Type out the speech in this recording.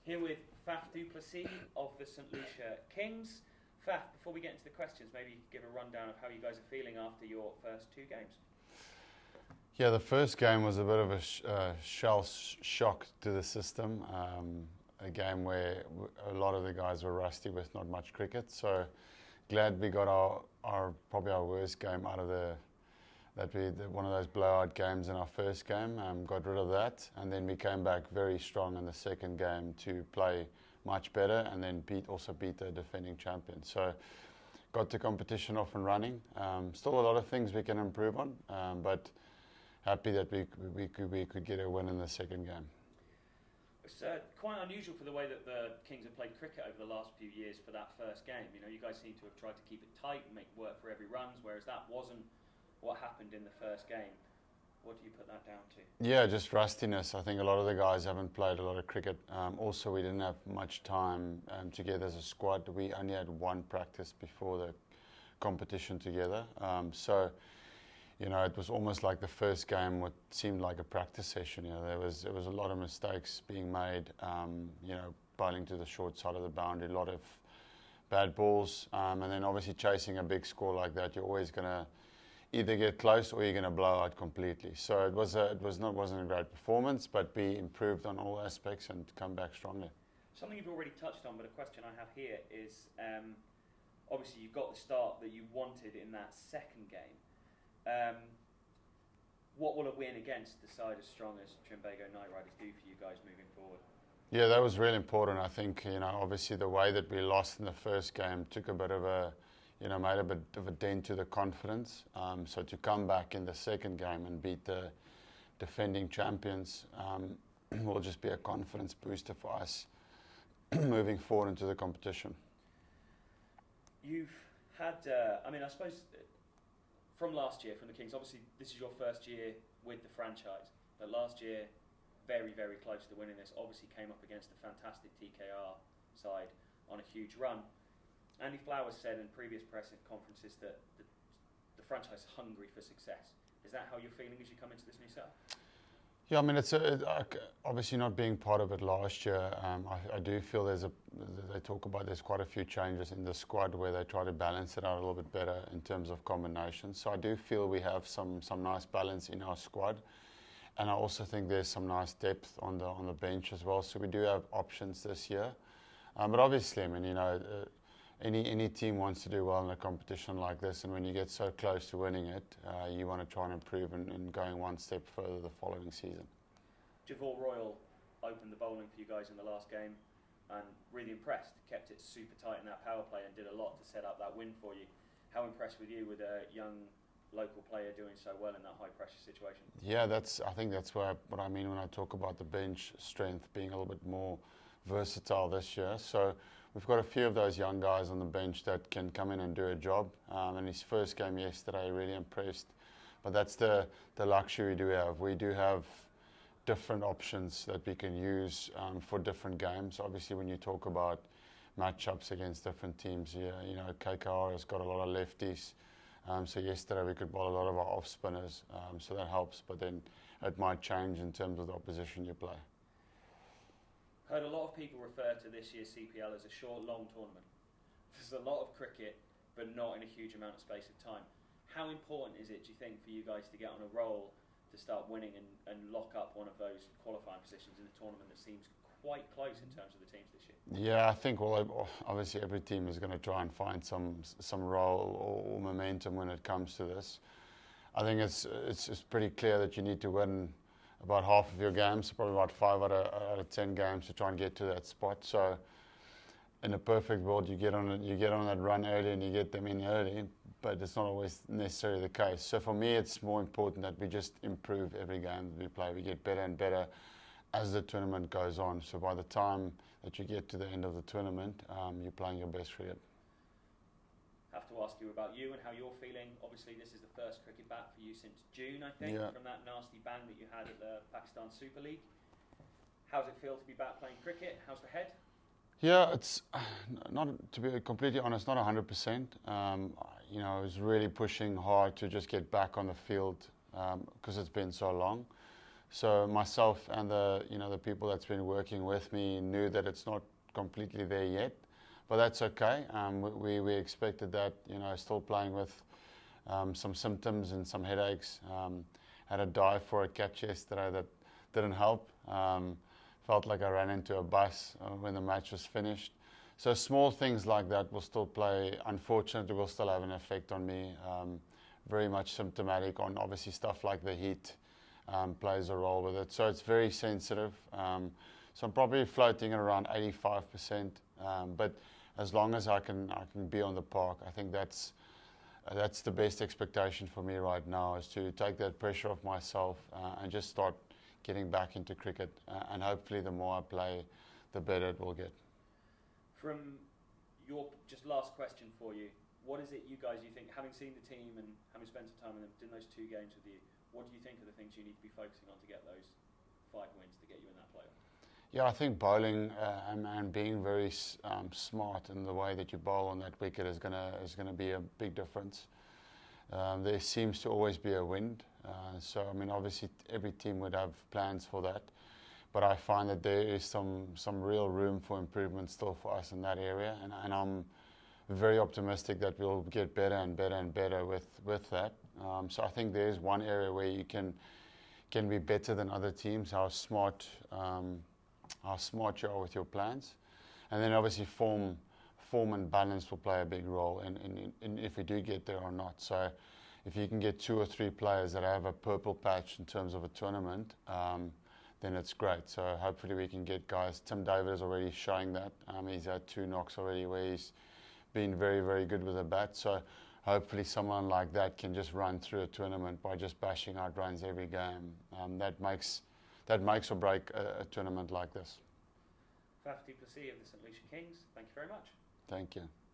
Here with Faf du Plessis of the Saint Lucia Kings. Faf, before we get into the questions, maybe you could give a rundown of how you guys are feeling after your first two games. Yeah, the first game was a bit of a shell shock to the system. A game where a lot of the guys were rusty with not much cricket. So glad we got our probably our worst game out of one of those blowout games in our first game. Got rid of that, and then we came back very strong in the second game to play much better, and then also beat the defending champion. So got the competition off and running. Still a lot of things we can improve on, but happy that we could get a win in the second game. It's quite unusual for the way that the Kings have played cricket over the last few years for that first game. You know, you guys seem to have tried to keep it tight and make work for every runs, whereas that wasn't what happened in the first game. What do you put that down to? Yeah, just rustiness. I think a lot of the guys haven't played a lot of cricket. Also, we didn't have much time together as a squad. We only had one practice before the competition together. So, you know, it was almost like the first game what seemed like a practice session. You know, there was a lot of mistakes being made. You know, bowling to the short side of the boundary, a lot of bad balls, and then obviously chasing a big score like that, you're always going to either get close or you're going to blow out completely. So it wasn't a great performance, but we improved on all aspects and come back strongly. Something you've already touched on, but a question I have here is, obviously you got the start that you wanted in that second game. What will a win against the side as strong as Trimbago Knight Riders do for you guys moving forward? Yeah, that was really important. I think, you know, obviously the way that we lost in the first game took a bit of a, you know, made a bit of a dent to the confidence. So to come back in the second game and beat the defending champions will just be a confidence booster for us moving forward into the competition. You've had, I suppose, from last year, from the Kings, obviously this is your first year with the franchise, but last year, very, very close to winning this, obviously came up against a fantastic TKR side on a huge run. Andy Flowers said in previous press conferences that the franchise is hungry for success. Is that how you're feeling as you come into this new setup? Yeah, I mean, it's obviously not being part of it last year. I do feel they talk about there's quite a few changes in the squad where they try to balance it out a little bit better in terms of combinations. So I do feel we have some nice balance in our squad, and I also think there's some nice depth on the bench as well. So we do have options this year, but obviously, I mean, you know. Any team wants to do well in a competition like this, and when you get so close to winning it, you want to try and improve and going one step further the following season. Javal Royal opened the bowling for you guys in the last game and really impressed, kept it super tight in that power play and did a lot to set up that win for you. How impressed with you with a young local player doing so well in that high pressure situation? Yeah, I think that's what I mean when I talk about the bench strength being a little bit more versatile this year. So we've got a few of those young guys on the bench that can come in and do a job. In his first game yesterday, really impressed. But that's the luxury we do have. We do have different options that we can use for different games. Obviously, when you talk about matchups against different teams, you know, KKR has got a lot of lefties. So yesterday we could bowl a lot of our off spinners. So that helps. But then it might change in terms of the opposition you play. Heard a lot of people refer to this year's CPL as a short, long tournament. There's a lot of cricket, but not in a huge amount of space of time. How important is it, do you think, for you guys to get on a roll to start winning and lock up one of those qualifying positions in a tournament that seems quite close in terms of the teams this year? Yeah, I think, well, obviously every team is going to try and find some role or momentum when it comes to this. I think it's pretty clear that you need to win about half of your games, probably about 5 out of 10 games to try and get to that spot. So in a perfect world, you get on that run early and you get them in early, but it's not always necessarily the case. So for me, it's more important that we just improve every game that we play. We get better and better as the tournament goes on. So by the time that you get to the end of the tournament, you're playing your best cricket. Have to ask you about you and how you're feeling. Obviously, this is the first cricket bat for you since June, I think, from that nasty bang that you had at the Pakistan Super League. How does it feel to be back playing cricket? How's the head? Yeah, it's not, to be completely honest, not 100%. You know, I was really pushing hard to just get back on the field because it's been so long. So myself and the people that's been working with me knew that it's not completely there yet, but that's okay. We expected that, still playing with some symptoms and some headaches. Had a dive for a catch yesterday that didn't help. Felt like I ran into a bus when the match was finished. So small things like that will still play. Unfortunately, will still have an effect on me. Very much symptomatic on obviously stuff like the heat plays a role with it. So it's very sensitive. So I'm probably floating at around 85%. But as long as I can be on the park, I think that's the best expectation for me right now, is to take that pressure off myself and just start getting back into cricket. And hopefully the more I play, the better it will get. From your just last question for you, what is it you think, having seen the team and having spent some time with them, doing those 2 games with you, what do you think are the things you need to be focusing on to get those 5 wins to get you in that playoff? Yeah, I think bowling and being very smart in the way that you bowl on that wicket is gonna be a big difference. There seems to always be a wind, so I mean obviously every team would have plans for that, but I find that there is some real room for improvement still for us in that area, and I'm very optimistic that we'll get better and better and better with that. So I think there is one area where you can be better than other teams, how smart you are with your plans, and then obviously form and balance will play a big role in if we do get there or not. So if you can get 2 or 3 players that have a purple patch in terms of a tournament, then it's great. So hopefully we can get guys. Tim David is already showing that. He's had 2 knocks already where he's been very, very good with a bat. So hopefully someone like that can just run through a tournament by just bashing out runs every game. That makes or break a tournament like this. Faf du Plessis of the Saint Lucia Kings, thank you very much. Thank you.